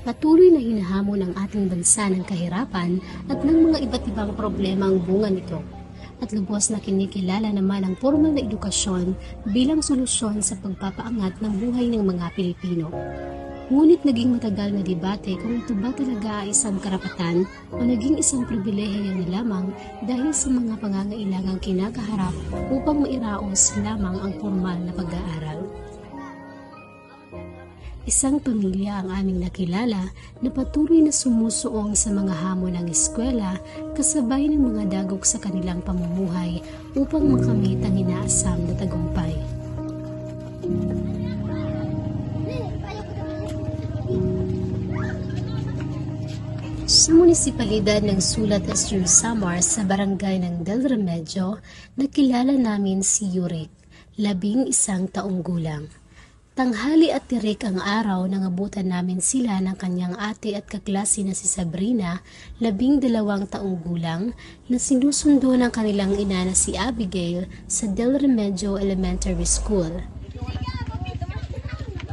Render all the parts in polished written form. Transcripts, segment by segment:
Patuloy na hinahamon ng ating bansa ng kahirapan at ng mga iba't ibang problema ang bunga nito. At lubos na kinikilala naman ang formal na edukasyon bilang solusyon sa pagpapaangat ng buhay ng mga Pilipino. Ngunit naging matagal na debate kung ito ba talaga ay isang karapatan o naging isang pribilehiyo na lamang dahil sa mga pangangailangang kinakaharap upang mairaos lamang ang formal na pag-aaral. Isang pamilya ang aming nakilala na patuloy na sumusuong sa mga hamon ng eskwela kasabay ng mga dagok sa kanilang pamumuhay upang makamit ang inaasam na tagumpay. Sa munisipalidad ng Sulat Astro Samar sa barangay ng Del Remedio, nakilala namin si Yurik, 11 taong gulang. Tanghali at tirik ang araw nang abutan namin sila ng kanyang ate at kaklase na si Sabrina, 12 taong gulang, na sinusundo ng kanilang ina na si Abigail sa Del Remedio Elementary School.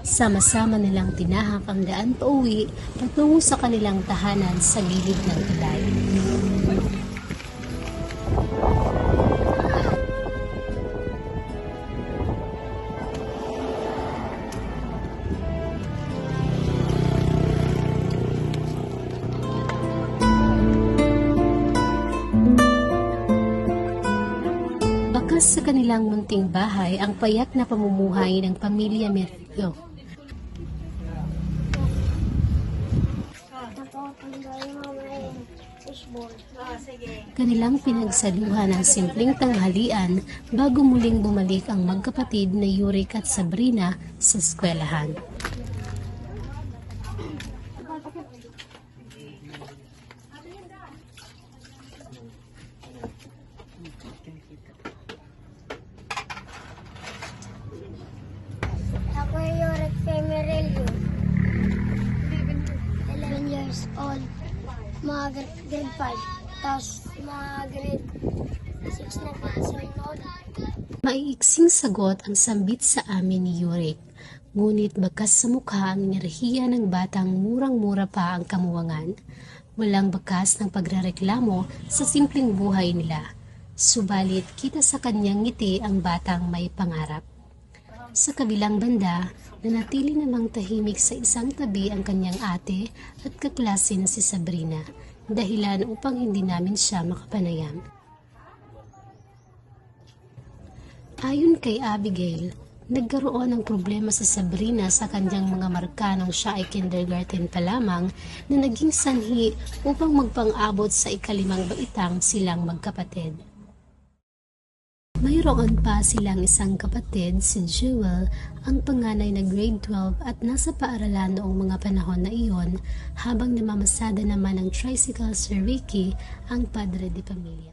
Sama-sama nilang tinahak ang daan pauwi patungo sa kanilang tahanan sa gilid ng tulay. Bakas sa kanilang munting bahay ang payak na pamumuhay ng pamilya Merlo. Kanilang pinagsaluhan ng simpleng tanghalian bago muling bumalik ang magkapatid na Yurik at Sabrina sa eskwelahan. Ako ay Yurik Femerelio, 11 years old, mga grade 5. Tapos mga grade 6 na pinasunood. Maiiksing sagot ang sambit sa amin ni Yurik, ngunit bakas sa mukha ang enerhiya ng batang murang-mura pa ang kamuwangan. Walang bakas ng pagrereklamo sa simpleng buhay nila, subalit kita sa kanyang ngiti ang batang may pangarap. Sa kabilang banda, nanatili namang tahimik sa isang tabi ang kanyang ate at kaklase na si Sabrina, dahilan upang hindi namin siya makapanayam. Ayon kay Abigail, nagkaroon ng problema sa Sabrina sa kanyang mga marka nang siya ay kindergarten pa lamang na naging sanhi upang magpang-abot sa ika-5 baitang silang magkapatid. Mayroon pa silang isang kapatid, si Jewel, ang panganay na grade 12 at nasa paaralan noong mga panahon na iyon, habang namamasada naman ng tricycle si Ricky, ang padre de pamilya.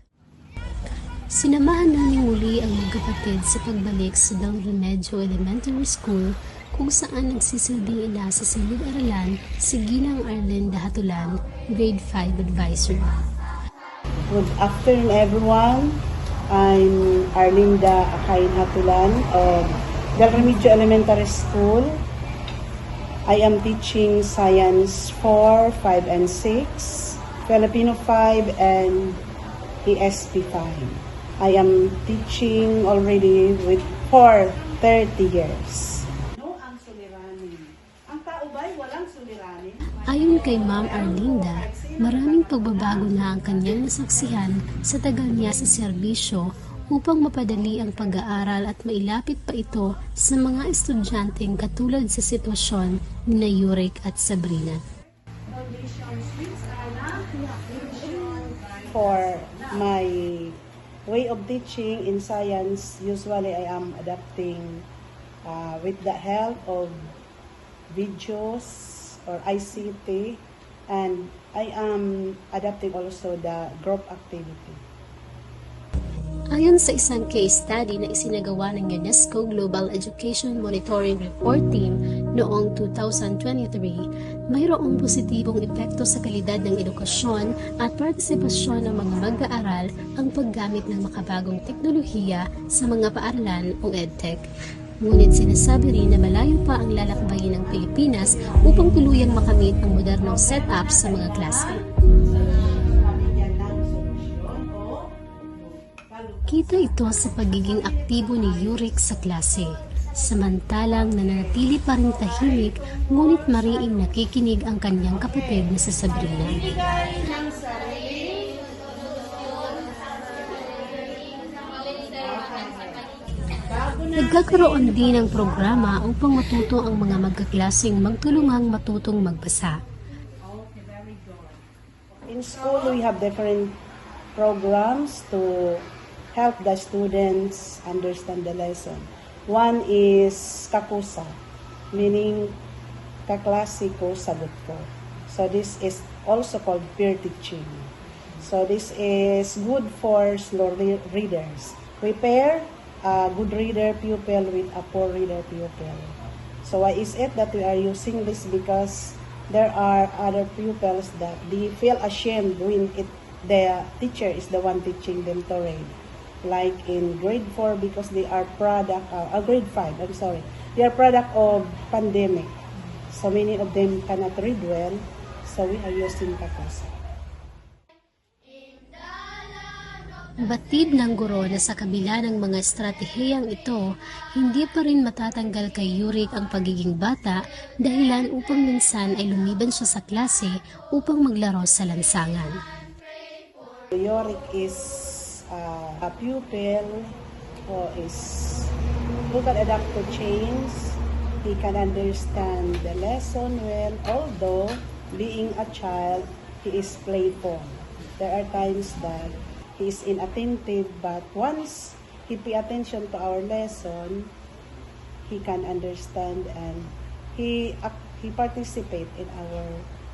Sinamahan namin muli ang magkapatid sa pagbalik sa Del Remedio Elementary School, kung saan nagsisilbing ina sa silid-aralan si Ginang Arlinda Hatulan, grade 5 advisor. Good afternoon everyone. I'm Arlinda Akain Hatulan of Del Remedio Elementary School. I am teaching Science 4, 5, and 6, Filipino 5, and ESP 5. I am teaching already for 30 years. Ang suliranin. Ang tao ba'y walang suliranin? Ayon kay Ma'am Arlinda, maraming pagbabago na ang kanyang nasaksihan sa tagal niya sa serbisyo upang mapadali ang pag-aaral at mailapit pa ito sa mga estudyanteng katulad sa sitwasyon ni Yurik at Sabrina. For my way of teaching in science, usually I am adapting with the help of videos or ICT, and I am adapting also the group activity. Ayon sa isang case study na isinagawa ng UNESCO Global Education Monitoring Report Team noong 2023, mayroong positibong epekto sa kalidad ng edukasyon at partisipasyon ng mga mag-aaral ang paggamit ng makabagong teknolohiya sa mga paaralan o EdTech. Ngunit sinasabi rin na malayo pa ang lalakbayin ng Pilipinas upang tuluyang makamit ang modernong setup sa mga klase. Kita ito sa pagiging aktibo ni Yurick sa klase. Samantalang nananatili pa rin tahimik, ngunit mariing nakikinig ang kanyang kapatid na si Sabrina. Nagkakaroon din ng programa upang matuto ang mga magkaklaseng magtulungang matutong magbasa. In school, we have different programs to help the students understand the lesson. One is kakusa, meaning kaklase ko, sagot ko. So this is also called peer teaching. So this is good for slow readers. We pair a good reader pupil with a poor reader pupil. So why is it that we are using this? Because there are other pupils that they feel ashamed when the teacher is the one teaching them to read. Like in grade 4, because they are grade 5, I'm sorry. They are product of pandemic. So many of them cannot read well, so we are using kakusa. Batid ng guro na sa kabila ng mga estratehiyang ito, hindi pa rin matatanggal kay Yurick ang pagiging bata dahilan upang minsan ay lumiban siya sa klase upang maglaro sa lansangan. Yurick is a pupil who can adapt to change. He can understand the lesson well, although being a child, he is playful. There are times that he is inattentive, but once he pay attention to our lesson, he can understand and he participate in our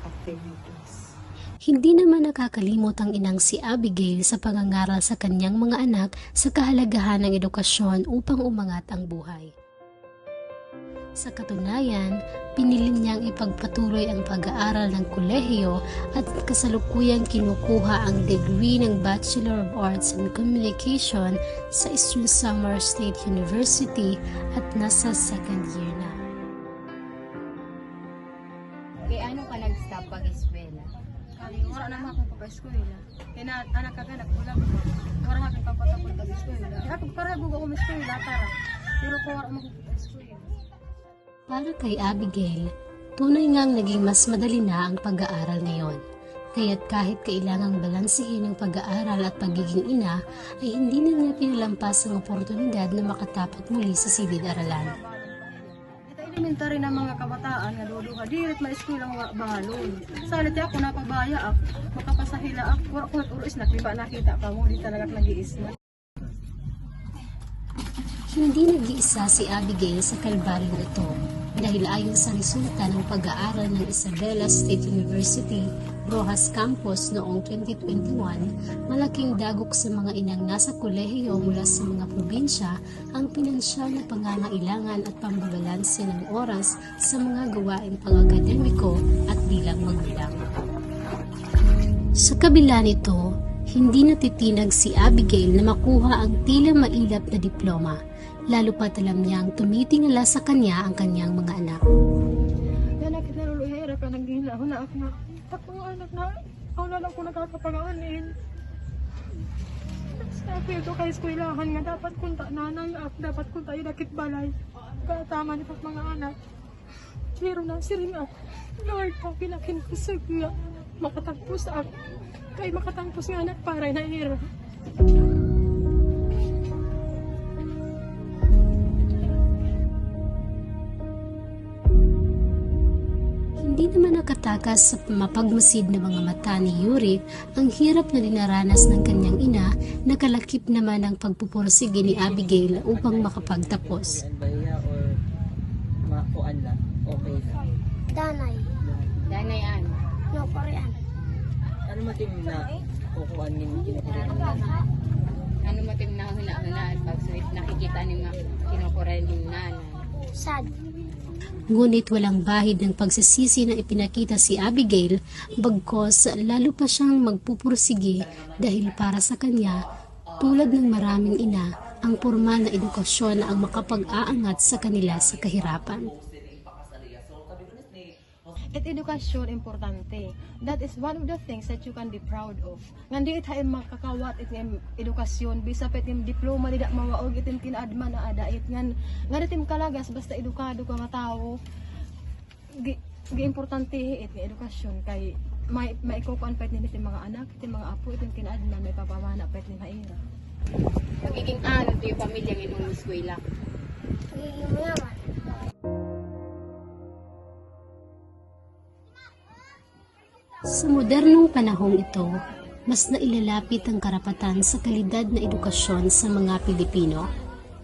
activities. Hindi naman nakakalimot ang inang si Abigail sa pangangaral sa kanyang mga anak sa kahalagahan ng edukasyon upang umangat ang buhay. Sa katunayan, pinili niyang ipagpatuloy ang pag-aaral ng kolehiyo at kasalukuyang kinukuha ang degree ng Bachelor of Arts in Communication sa Eastern Samar State University at nasa second year na. Kaya ano ka nag-stop pag-eskwela? Wala naman akong pag-eskwela. Kaya anak ka ganak, wala ko. Wala akong kapatapon pag-eskwela. Kaya ako para bugo ko eskwela, tara. Pero ko wala akong eskwela. Para kay Abigail, tunay ngang naging mas madali na ang pag-aaral ngayon. Kaya't kahit kailangang balansehin ang pag-aaral at pagiging ina, ay hindi na niya pinalampas ang oportunidad na makatapat muli sa silid-aralan. Ito elementary na mga kabataan nga duduha, diret ma-eskwela nga bahalon. Salit ako napabaya ako, makapasahila ako, wala ko natuloy na, diba nakita ka mo, di talaga nag-iisna. Hindi nag-iisa si Abigail sa kalbaryong ito dahil ayon sa resulta ng pag-aaral ng Isabela State University, Rojas Campus noong 2021, malaking dagok sa mga inang nasa kolehiyo mula sa mga probinsya ang pinansyal na pangangailangan at pambabalanse ng oras sa mga gawain pang-akademiko at bilang magulang. Sa kabila nito, hindi natitinag si Abigail na makuha ang tila mailap na diploma, lalo pat alam niyang tumitingala sa kanya ang kanyang mga anak. Yan nakit na luluhera ka, naghihila na ako na, takong anak na, ako na lang ko nakakapangaanin. Sabi ito kay eskwelahan nga, dapat kunta nanay ako, dapat kunta yung nakit balay. Katama niyo mga anak. Pero na, siring ako, Lord, pakilakin ko sa nga, makatagpos ako. Kay makatagpos nga anak, para na hira. Hindi naman nakatakas sa mapagmasid na mga mata ni Yurick ang hirap na dinaranas ng kanyang ina na kalakip naman ang pagpupursige ni Abigail upang makapagtapos. Baya or makuan lang, okay lang. Danay. Danayan. No, Korean. Ano matim na kukuan din kinukuha? Ano matim na huna-huna at pag nakikita ni mga kinukuran din nanay. Sad. Ngunit walang bahid ng pagsisisi na ipinakita si Abigail, bagkos lalo pa siyang magpupursige dahil para sa kanya, tulad ng maraming ina, ang formal na edukasyon na ang makapag-aangat sa kanila sa kahirapan. Edukasyon importante. That is one of the things that you can be proud of. Ngandi tayo makakawat itim edukasyon bisa pa itim diploma di mawaog itim kinaadman na adait ngan ngadi tim kalagas basta edukado ka nga tao. Gi importante itim edukasyon kay maikukuan pa itim mga anak, itim mga apo, itim kinaadman may papamana pa itim haira. Magiging ano to yung pamilya ng imong eskwela. Pagiging mayaman. Sa modernong panahong ito, mas nailalapit ang karapatan sa kalidad na edukasyon sa mga Pilipino.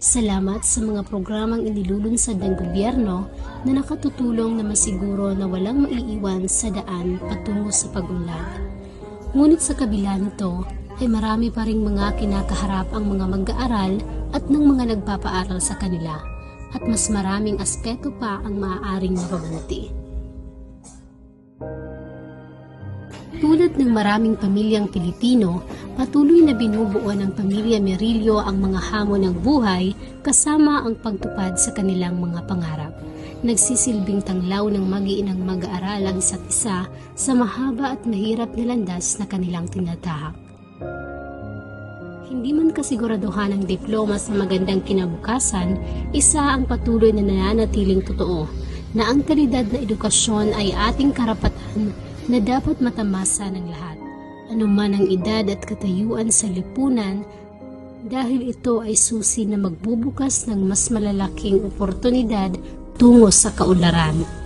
Salamat sa mga programang inilulunsad ng gobyerno na nakatutulong na masiguro na walang maiiwan sa daan patungo sa pag-unlad. Ngunit sa kabila nito, ay marami pa ring mga kinakaharap ang mga mag-aaral at ng mga nagpapaaral sa kanila, at mas maraming aspeto pa ang maaaring mapabuti. Tulad ng maraming pamilyang Pilipino, patuloy na binubuo ng pamilya Merillo ang mga hamon ng buhay kasama ang pagtupad sa kanilang mga pangarap. Nagsisilbing tanglaw ng mag-iinang mag-aaral ang isa't isa sa mahaba at mahirap na landas na kanilang tinatahak. Hindi man kasiguraduhan ang diploma sa magandang kinabukasan, isa ang patuloy na nananatiling totoo, na ang kalidad na edukasyon ay ating karapatan na dapat matamasa ng lahat, anuman ang edad at katayuan sa lipunan, dahil ito ay susi na magbubukas ng mas malalaking oportunidad tungo sa kaunlaran.